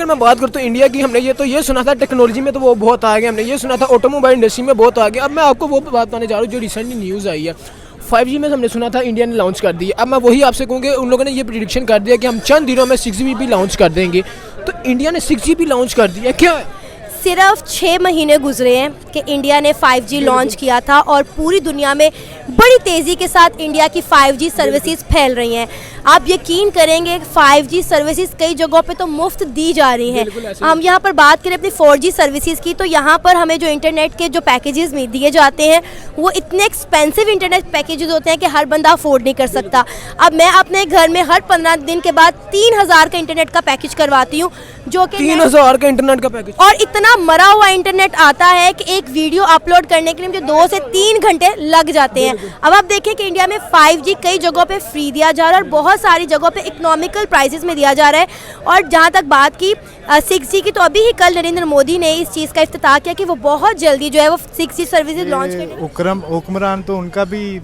अगर मैं बात करता हूँ इंडिया की, हमने ये सुना था टेक्नोलॉजी में तो वो बहुत आगे, हमने ये सुना था ऑटोमोबाइल इंडस्ट्री में बहुत आगे। अब मैं आपको वो बात बताने जा रहा हूँ जो रिसेंटली न्यूज़ आई है 5G में हमने सुना था इंडिया ने लॉन्च कर दी है। अब मैं वही आपसे कहूँगी, उन लोगों ने ये प्रिडिक्शन कर दिया कि हम चंद दिनों में 6G भी लॉन्च कर देंगे, तो इंडिया ने 6G भी लॉन्च कर दिया क्या है? सिर्फ 6 महीने गुजरे हैं कि इंडिया ने 5G लॉन्च किया था और पूरी दुनिया में बड़ी तेज़ी के साथ इंडिया की 5G सर्विसेज फैल रही हैं। आप यकीन करेंगे 5G सर्विसेज कई जगहों पे तो मुफ्त दी जा रही हैं। हम यहाँ पर बात करें अपनी 4G सर्विसेज की, तो यहाँ पर हमें जो इंटरनेट के जो पैकेजेस में दिए जाते हैं वो इतने एक्सपेंसिव इंटरनेट पैकेजेस होते हैं कि हर बंदा अफोर्ड नहीं कर सकता। अब मैं अपने घर में हर 15 दिन के बाद 3000 का इंटरनेट का पैकेज करवाती हूँ, जो कि 3000 का इंटरनेट का पैकेज, और इतना मरा हुआ इंटरनेट आता है कि एक वीडियो अपलोड करने के लिए मुझे 2 से 3 घंटे लग जाते हैं। अब आप देखें कि इंडिया में 5G कई जगहों पे फ्री दिया जा रहा है और बहुत सारी जगहों पे इकोनॉमिकल प्राइसेस में दिया जा रहा है। और जहां तक बात की 6G की, तो अभी ही कल नरेंद्र मोदी ने इस चीज़ का इफ्तिताह किया कि वो बहुत जल्दी जो है वो 6G सर्विसेज लॉन्च करेंगे। हुक्मरान तो उनका भी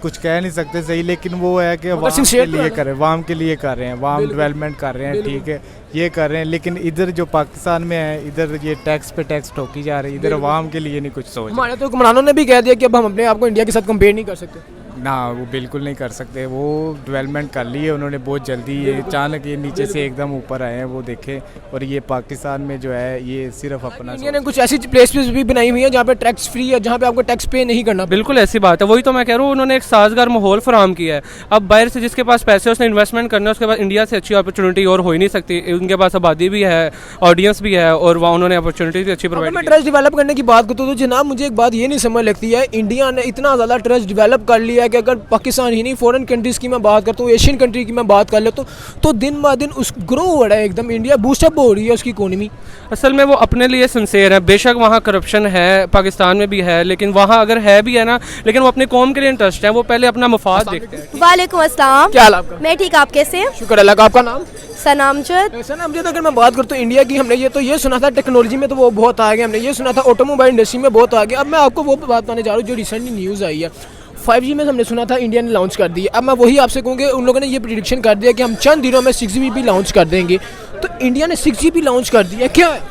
कुछ कह नहीं सकते सही, लेकिन वो है कि वाम के लिए कर रहे हैं, वाम के लिए कर रहे हैं, वाम डेवलपमेंट कर रहे हैं, ठीक है, ये कर रहे हैं। लेकिन इधर जो पाकिस्तान में है, इधर ये टैक्स पे टैक्स ठोकी जा रही है, इधर वाम के लिए नहीं कुछ सोच। हमारे तो हुक्मरानों ने भी कह दिया कि अब हम अपने आप को इंडिया के साथ कंपेयर नहीं कर सकते ना, वो बिल्कुल नहीं कर सकते। वो डेवलपमेंट कर ली है उन्होंने बहुत जल्दी, ये अचानक ये नीचे से एकदम ऊपर आए हैं, वो देखे। और ये पाकिस्तान में जो है ये सिर्फ अपना, इंडिया ने कुछ ऐसी प्लेसेस भी बनाई हुई है जहाँ पे टैक्स फ्री है, जहाँ पे आपको टैक्स पे नहीं करना। बिल्कुल ऐसी बात है, वही तो मैं कह रहा हूँ, उन्होंने एक साजगार माहौल फराहम किया है। अब बाहर से जिसके पास पैसे उसने इन्वेस्टमेंट करना है, उसके पास इंडिया से अच्छी अपॉर्चुनिटी और हो ही नहीं सकती। उनके पास आबादी भी है, ऑडियंस भी है, और वहाँ उन्होंने अपॉर्चुनिटी भी अच्छी प्रोवाइड की। मैं ट्रस्ट डेवलप करने की बात करता हूँ तो जनाब मुझे एक बात ये नहीं समझ लगती है, इंडिया ने इतना ज़्यादा ट्रस्ट डेवलप कर लिया है कि अगर पाकिस्तान ही नहीं, फॉरेन कंट्रीज़ की मैं बात करता हूँ, एशियन कंट्री की मैं बात कर लेता हूँ, तो दिन ब दिन उस ग्रो हो रहा है, एकदम इंडिया बूस्टअप हो रही है उसकी इकोनॉमी। असल में वो अपने लिए सिंसेयर है। बेशक वहाँ करप्शन है, पाकिस्तान में भी है, लेकिन वहाँ अगर है भी है ना, लेकिन वो अपनी कौम के लिए इंटरेस्ट है, वो पहले अपना मफाद देखते हैं। वालेकुम अस्सलाम, क्या हाल आपका? मैं ठीक, आप कैसे हैं? शुक्र अल्लाह का। आपका नाम? सनामजद। सनामजद, अगर मैं बात करता हूँ इंडिया की, हमने ये सुना था टेक्नोलॉजी में तो वो बहुत आगे, हमने ये सुना था ऑटोमोबाइल इंडस्ट्री में बहुत आगे। अब मैं आपको वो बात बताने जा रहा हूँ जो रिसेंटली न्यूज़ आई है 5G में हमने सुना था इंडिया ने लॉन्च कर दी है। अब मैं वही आपसे कहूँगी, उन लोगों ने ये प्रिडिक्शन कर दिया कि हम चंद दिनों में 6G भी लॉन्च कर देंगे, तो इंडिया ने 6G भी लॉन्च कर दिया क्या है?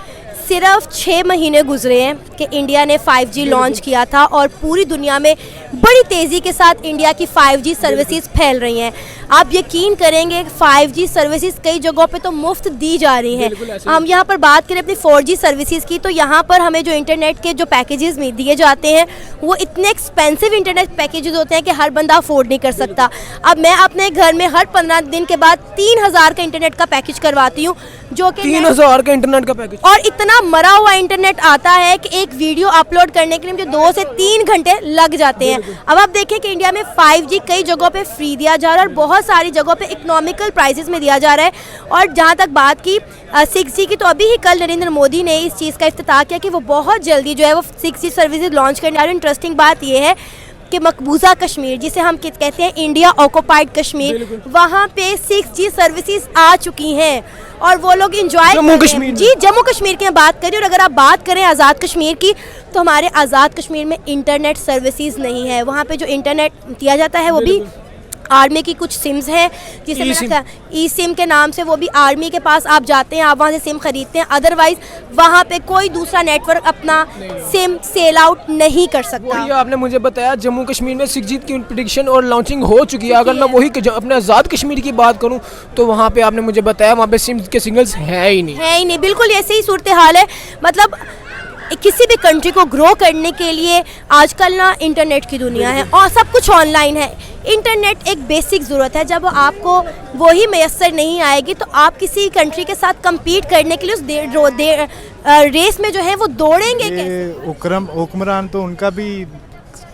सिर्फ 6 महीने गुजरे हैं कि इंडिया ने 5G लॉन्च किया था और पूरी दुनिया में बड़ी तेज़ी के साथ इंडिया की 5G सर्विसेज फैल रही हैं। आप यकीन करेंगे 5G सर्विसेज कई जगहों पे तो मुफ्त दी जा रही हैं। हम यहाँ पर बात करें अपनी 4G सर्विसेज की, तो यहाँ पर हमें जो इंटरनेट के जो पैकेजेस में दिए जाते हैं वो इतने एक्सपेंसिव इंटरनेट पैकेजेस होते हैं कि हर बंदा अफोर्ड नहीं कर सकता। अब मैं अपने घर में हर 15 दिन के बाद 3000 का इंटरनेट का पैकेज करवाती हूँ, जो कि 3000 का इंटरनेट का पैकेज, और इतना मरा हुआ इंटरनेट आता है कि एक वीडियो अपलोड करने के लिए मुझे 2 से 3 घंटे लग जाते हैं। अब आप देखें कि इंडिया में 5G कई जगहों पे फ्री दिया जा रहा है और बहुत सारी जगहों पे इकोनॉमिकल प्राइसेस में दिया जा रहा है। और जहां तक बात की 6G की, तो अभी ही कल नरेंद्र मोदी ने इस चीज़ का इफ्तिताह किया कि वो बहुत जल्दी जो है वो 6G सर्विसेज लॉन्च करने। और इंटरेस्टिंग बात यह है कि मकबूजा कश्मीर, जिसे हम कहते हैं इंडिया ऑक्युपाइड कश्मीर, वहाँ पे 6G सर्विसेज आ चुकी हैं और वो लोग इंजॉय जम्मू कश्मीर, जी जम्मू कश्मीर की मैं बात करी। और अगर आप बात करें आज़ाद कश्मीर की, तो हमारे आज़ाद कश्मीर में इंटरनेट सर्विसेज नहीं है। वहाँ पे जो इंटरनेट दिया जाता है वो भी आर्मी की कुछ सिम्स हैं, जिसे ई सिम के नाम से, वो भी आर्मी के पास आप जाते हैं, आप वहाँ से सिम खरीदते हैं। अदरवाइज वहाँ पे कोई दूसरा नेटवर्क अपना सिम सेल आउट नहीं कर सकता। वही आपने मुझे बताया जम्मू कश्मीर में 6G की प्रेडिक्शन और लॉन्चिंग हो चुकी है। अगर मैं वही अपने आज़ाद कश्मीर की बात करूँ तो वहाँ पे आपने मुझे बताया वहाँ पे सिम के सिग्नल्स है ही नहीं, बिल्कुल ऐसे ही सूरत हाल है। मतलब किसी भी कंट्री को ग्रो करने के लिए आजकल ना इंटरनेट की दुनिया है और सब कुछ ऑनलाइन है। इंटरनेट एक बेसिक ज़रूरत है, जब आपको वही मैसर नहीं आएगी तो आप किसी कंट्री के साथ compete करने के लिए उस रेस में जो है वो दौड़ेंगे कैसे? हुक्मरान तो उनका भी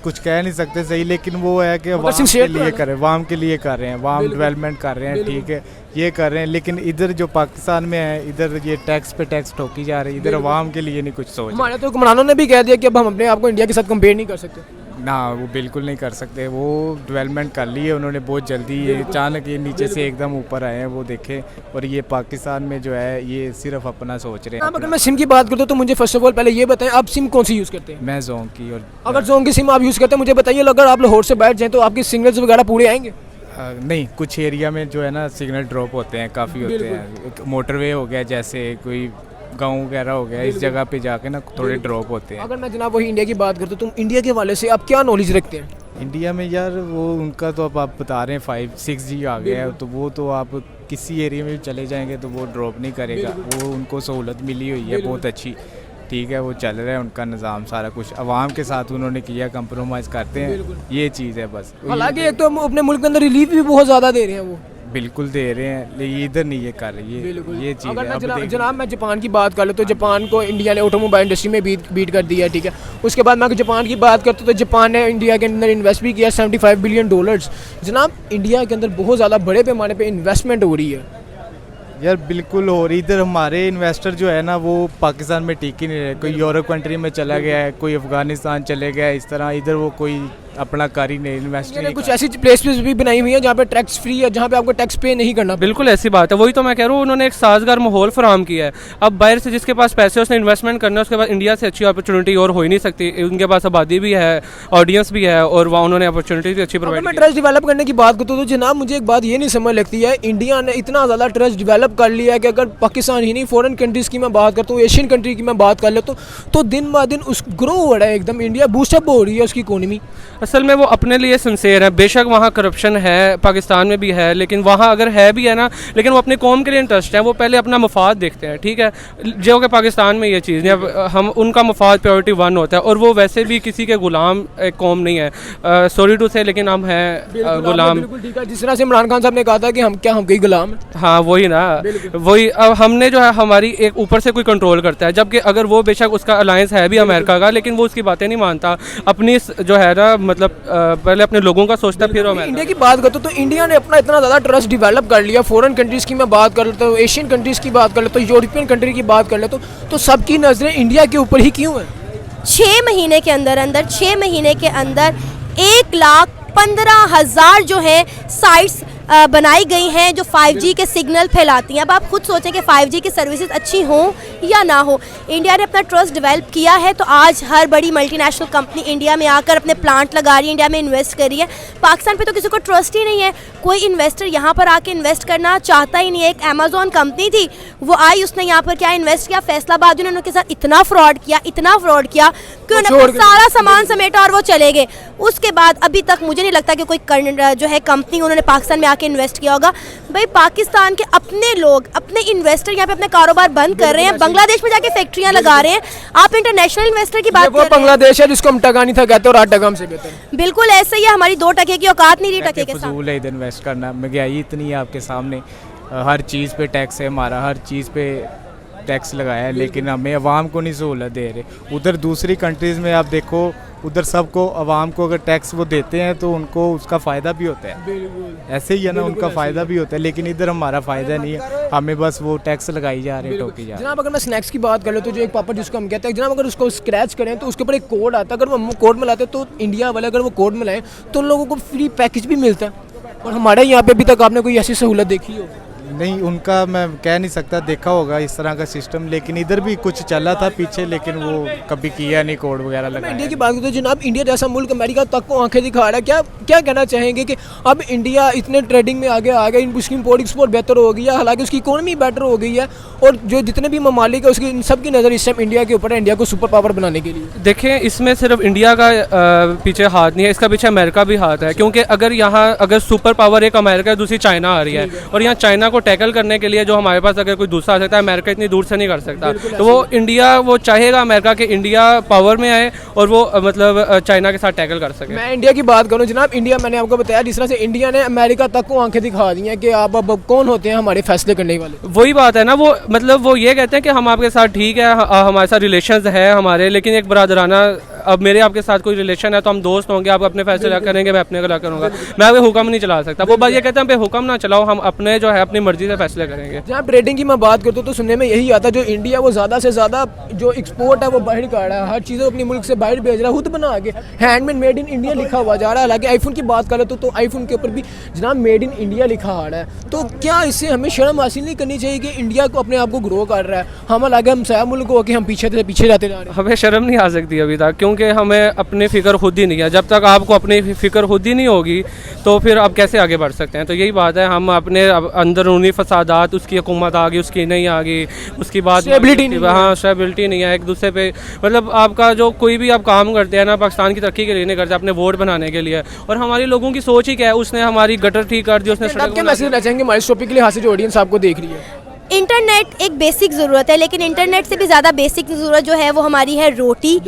कुछ कह नहीं सकते सही, लेकिन वो है कि वाम के लिए कर रहे हैं, वाम के लिए कर रहे हैं, वाम डेवलपमेंट कर रहे हैं, ठीक है, ये कर रहे हैं। लेकिन इधर जो पाकिस्तान में है, इधर ये टैक्स पे टैक्स ठोकी जा रही है, इधर वाम के लिए नहीं कुछ सोच। हमारे तो हुक्मरानों ने भी कह दिया कि अब हम अपने आप को इंडिया के साथ कंपेयर नहीं कर सकते ना, वो बिल्कुल नहीं कर सकते। वो डेवलपमेंट कर ली है उन्होंने बहुत जल्दी, ये अचानक ये नीचे से एकदम ऊपर आए हैं, वो देखे। और ये पाकिस्तान में जो है ये सिर्फ अपना सोच रहे हैं। अगर मैं सिम की बात करता हूँ तो मुझे फर्स्ट ऑफ ऑल पहले ये बताएं आप सिम कौन सी यूज़ करते हैं? मैं जोंग की। और अगर जोंग की सिम आप यूज़ करते हैं, मुझे बताइए अगर आप लाहौर से बैठ जाएँ तो आपके सिग्नल्स वगैरह पूरे आएंगे? नहीं, कुछ एरिया में जो है ना सिग्नल ड्रॉप होते हैं, काफ़ी होते हैं। मोटरवे हो गया, जैसे कोई गांव वगैरह हो गया, इस जगह पे जाके ना थोड़े ड्रॉप होते हैं। अगर मैं जनाब वही इंडिया की बात करता हूँ, तुम इंडिया के हवाले से आप क्या नॉलेज रखते हैं? इंडिया में यार वो उनका तो अब आप बता रहे हैं 5-6G आ गया है, तो वो तो आप किसी एरिया में भी चले जाएंगे तो वो ड्रॉप नहीं करेगा। वो उनको सहूलत मिली हुई है बहुत अच्छी, ठीक है, वो चल रहा है उनका निज़ाम सारा कुछ। अवाम के साथ उन्होंने किया, कंप्रोमाइज़ करते हैं, ये चीज़ है बस। हालांकि एक तो हम अपने मुल्क के अंदर रिलीफ भी बहुत ज़्यादा दे रहे हैं, वो बिल्कुल दे रहे हैं, लेकिन इधर नहीं ये कर रही है, ये चीज़ अगर है। मैं अब जनाब मैं जापान की बात कर लूँ तो जापान को इंडिया ने ऑटोमोबाइल इंडस्ट्री में बीट कर दिया है, ठीक है। उसके बाद मैं जापान की बात करता हूँ तो जापान ने इंडिया के अंदर इन्वेस्ट भी किया $75 बिलियन। जनाब इंडिया के अंदर बहुत ज़्यादा बड़े पैमाने पर इन्वेस्टमेंट हो रही है यार, बिल्कुल। और इधर हमारे इन्वेस्टर जो है ना वो पाकिस्तान में टिक ही नहीं रहे। कोई यूरोप कंट्री में चला गया है, कोई अफगानिस्तान चले गया है, इस तरह इधर वो कोई अपना कर ही नहीं, इन्वेस्ट नहीं। कुछ ऐसी प्लेसेस भी बनाई हुई है जहाँ पे टैक्स फ्री है, जहाँ पे आपको टैक्स पे नहीं करना। बिल्कुल ऐसी बात है, वही तो मैं कह रहा हूँ, उन्होंने एक साजगार माहौल फराहम किया है। अब बाहर से जिसके पास पैसे उसने इन्वेस्टमेंट करना है, उसके बाद इंडिया से अच्छी अपॉर्चुनिटी और हो ही नहीं सकती। उनके पास आबादी भी है, ऑडियंस भी है, और वहाँ उन्होंने अपॉर्चुनिटी भी अच्छी प्रोवाइड मैं ट्रस्ट डेवलप करने की बात करता हूँ तो जनाब मुझे एक बात ये नहीं समझ लगती है, इंडिया ने इतना ज़्यादा ट्रस्ट डेवलप कर लिया है कि अगर पाकिस्तान ही नहीं, फॉरेन कंट्रीज़ की मैं बात करता हूँ, एशियन कंट्री की मैं बात कर लेता हूँ, तो दिन ब दिन उस ग्रो हो रहा है एकदम, इंडिया बूस्टअप हो रही है उसकी इकोनॉमी। असल में वो अपने लिए सिंसेयर है। बेशक वहाँ करप्शन है, पाकिस्तान में भी है, लेकिन वहाँ अगर है भी है ना, लेकिन वो अपनी कौम के लिए इंटरेस्ट है, वो पहले अपना मफाद देखते हैं, ठीक है। जो कि पाकिस्तान में ये चीज़ नहीं, हम उनका मफाद प्रायोरिटी 1 होता है, और वो वैसे भी किसी के गुलाम एक कौम नहीं है। सॉरी टू से, लेकिन हम हैं गुलाम। बिल्कुल ठीक है, जिस तरह से इमरान खान साहब ने कहा था कि हम कई गुलाम हैं। हाँ वही ना, वही। अब हमने जो है हमारी एक ऊपर से कोई कंट्रोल करता है, जबकि अगर वो बेशक उसका अलायंस है भी अमेरिका का, लेकिन वो उसकी बातें नहीं मानता, अपनी जो है ना मतलब पहले अपने लोगों का सोचता है, फिर इंडिया की बात करते तो इंडिया ने अपना इतना ज़्यादा ट्रस्ट डेवलप कर लिया। फॉरेन कंट्रीज़ की मैं बात कर लेता हूँ, एशियन कंट्रीज़ की बात कर लेता हूँ, यूरोपियन कंट्री की बात कर लेता हूँ, तो सबकी नज़रें इंडिया के ऊपर ही क्यों हैं? 6 महीने के अंदर 6 महीने के अंदर 1,15,000 जो है साइट्स बनाई गई हैं जो 5G के सिग्नल फैलाती हैं। अब आप खुद सोचें कि 5G की सर्विसेज अच्छी हों या ना हो, इंडिया ने अपना ट्रस्ट डेवलप किया है, तो आज हर बड़ी मल्टीनेशनल कंपनी इंडिया में आकर अपने प्लांट लगा रही है, इंडिया में इन्वेस्ट कर रही है। पाकिस्तान पे तो किसी को ट्रस्ट ही नहीं है, कोई इन्वेस्टर यहाँ पर आके इन्वेस्ट करना चाहता ही नहीं है। एक अमेजोन कंपनी थी, वो आई, उसने यहाँ पर क्या इन्वेस्ट किया, फैसलाबाद, उन्होंने उनके साथ इतना फ्रॉड किया कि उन्होंने सारा सामान समेटा और वो चले गए। उसके बाद अभी तक मुझे नहीं लगता कि कोई जो है कंपनी उन्होंने पाकिस्तान में आके इन्वेस्ट किया होगा। भाई पाकिस्तान के अपने लोग, अपने इन्वेस्टर यहाँ पे अपने कारोबार बंद कर रहे हैं, बांग्लादेश में जाके फैक्ट्रियां लगा रहे हैं। आप इंटरनेशनल इन्वेस्टर की बात कर रहे हैं, बांग्लादेश है जिसको हम टका नहीं था कहते और 8 टका हमसे बेहतर। बिल्कुल ऐसे ही है, हमारी 2 टके की औकात नहीं रही टके के साथ। फजूल है इधर इन्वेस्ट करना, महंगाई इतनी है आपके सामने, हर चीज़ पे टैक्स है हमारा, हर चीज़ पे टैक्स लगाया है, लेकिन हमें अवाम को नहीं सहूलत दे रहे। उधर दूसरी कंट्रीज़ में आप देखो, उधर सबको अवाम को अगर टैक्स वो देते हैं तो उनको उसका फ़ायदा भी होता है। ऐसे ही है ना, उनका फ़ायदा भी होता है, लेकिन इधर हमारा फ़ायदा नहीं है, हमें बस वो टैक्स लगाई जा रहे हैं, टोकी जा रहे हैं। जनाब अगर मैं स्नैक्स की बात कर लूँ तो जो एक पापड़ जिसको हम कहते हैं, जनाब अगर उसको स्क्रैच करें तो उसके ऊपर एक कोड आता है, अगर वो कोड में लाते तो इंडिया वाले अगर वो कोड में लाएँ तो उन लोगों को फ्री पैकेज भी मिलता है, और हमारे यहाँ पे अभी तक आपने कोई ऐसी सहूलत देखी हो? नहीं, उनका मैं कह नहीं सकता, देखा होगा इस तरह का सिस्टम, लेकिन इधर भी कुछ चला था पीछे, लेकिन वो कभी किया नहीं, कोड वगैरह लगाया। इंडिया की बात करते जनाब, इंडिया जैसा मुल्क अमेरिका तक को आंखें दिखा रहा है, क्या कहना चाहेंगे कि अब इंडिया इतने ट्रेडिंग में आगे आ गया, उसकी इम्पोर्ट एक्सपोर्ट बेहतर हो गई है, हालांकि उसकी इकोनॉमी बेटर हो गई है, और जो जितने भी ममालिक है उसकी इन सब की नज़र इस टाइम इंडिया के ऊपर है, इंडिया को सुपर पावर बनाने के लिए। देखें, इसमें सिर्फ इंडिया का पीछे हाथ नहीं है, इसका पीछे अमेरिका भी हाथ है, क्योंकि अगर सुपर पावर एक अमेरिका है, दूसरी चाइना आ रही है, और यहाँ चाइना को टैकल करने के लिए जो हमारे पास अगर कोई दूसरा आ सकता है, अमेरिका इतनी दूर से नहीं कर सकता, तो वो इंडिया वो चाहेगा अमेरिका के इंडिया पावर में आए और वो मतलब चाइना के साथ टैकल कर सके। मैं इंडिया की बात करूं जनाब, इंडिया मैंने आपको बताया जिस तरह से इंडिया ने अमेरिका तक को आंखें दिखा दी हैं कि आप अब कौन होते हैं हमारे फैसले करने वाले। वही बात है ना, वो मतलब वो ये कहते हैं कि हम आपके साथ ठीक है, हमारे साथ रिलेशंस है हमारे, लेकिन एक बरादराना, अब मेरे आपके साथ कोई रिलेशन है तो हम दोस्त होंगे, आप अपने फैसले करेंगे, मैं अपने का करूँगा, मैं आपके हुक्म नहीं चला सकता। वो बात ये कहते हैं पे हुक्म ना चलाओ, हम अपने जो है अपनी मर्जी से फैसले करेंगे। जहाँ ट्रेडिंग की मैं बात करता हूँ तो सुनने में यही आता है जो इंडिया वो ज़्यादा से ज़्यादा जो एक्सपोर्ट है वो बाहर कर रहा है, हर चीज़ अपने मुल्क से बाहर भेज रहा है, खुद बना के हैंडमेड मेड इन इंडिया लिखा हुआ जा रहा है। हालांकि आईफोन की बात करें तो आईफोन के ऊपर भी जनाब मेड इन इंडिया लिखा आ रहा है, तो क्या इससे हमें शर्म हासिल नहीं करनी चाहिए कि इंडिया को अपने आप को ग्रो कर रहा है? हम हालांकि हम सया मुल्क हो कि हम पीछे से पीछे जाते जा रहे हैं। हमें शर्म नहीं आ सकती अभी तक, क्यों क्योंकि हमें अपनी फ़िक्र खुद ही नहीं है। जब तक आपको अपनी फ़िक्र खुद ही नहीं होगी तो फिर आप कैसे आगे बढ़ सकते हैं। तो यही बात है, हम अपने अंदरूनी फसादात, उसकी हुकूमत आ गई, उसकी नहीं आ गई, उसकी बात Stability नहीं है। हाँ स्टेबिलिटी नहीं है, एक दूसरे पे मतलब आपका जो कोई भी आप काम करते हैं ना पाकिस्तान की तरक्की के लिए नहीं करते, अपने वोट बनाने के लिए। और हमारे लोगों की सोच ही क्या है, उसने हमारी गटर ठीक कर दी, उसने आप सड़क क्या बना मैसेज देना चाहेंगे हमारे इस टॉपिक के लिए हासिल जो ऑडियंस आपको देख रही है? इंटरनेट एक बेसिक ज़रूरत है, लेकिन इंटरनेट से भी ज़्यादा बेसिक ज़रूरत जो है वो हमारी है रोटी,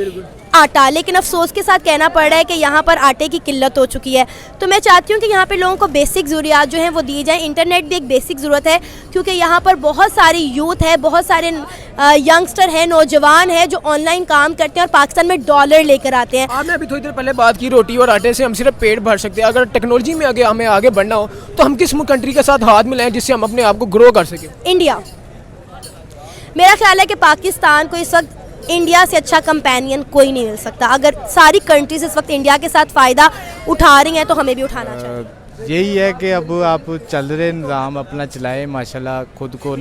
आटा। लेकिन अफसोस के साथ कहना पड़ रहा है कि यहाँ पर आटे की किल्लत हो चुकी है। तो मैं चाहती हूँ कि यहाँ पे लोगों को बेसिक ज़रूरियात जो हैं वो दी जाए। इंटरनेट भी एक बेसिक ज़रूरत है, क्योंकि यहाँ पर बहुत सारी यूथ है, बहुत सारे यंगस्टर हैं, नौजवान हैं जो ऑनलाइन काम करते हैं और पाकिस्तान में डॉलर लेकर आते हैं। आपने अभी थोड़ी देर पहले बात की रोटी और आटे से हम सिर्फ पेट भर सकते हैं। अगर टेक्नोलॉजी में आगे हमें आगे बढ़ना हो तो हम किस कंट्री के साथ हाथ मिलाएं जिससे हम अपने आप को ग्रो कर सकें? इंडिया। मेरा ख्याल है कि पाकिस्तान को इस वक्त इंडिया से अच्छा कंपेनियन कोई नहीं मिल सकता। अगर सारी कंट्रीज इस वक्त इंडिया के साथ फ़ायदा उठा रही हैं तो हमें भी उठाना चाहिए। यही है कि अब आप चल रहे निज़ाम अपना चलाएं माशाल्लाह खुद को।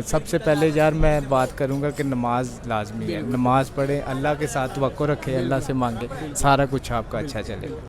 सबसे पहले यार मैं बात करूंगा कि नमाज लाजमी है, नमाज पढ़ें, अल्लाह के साथ तवक्कुल रखें, अल्लाह से मांगे, सारा कुछ आपका अच्छा चलेगा।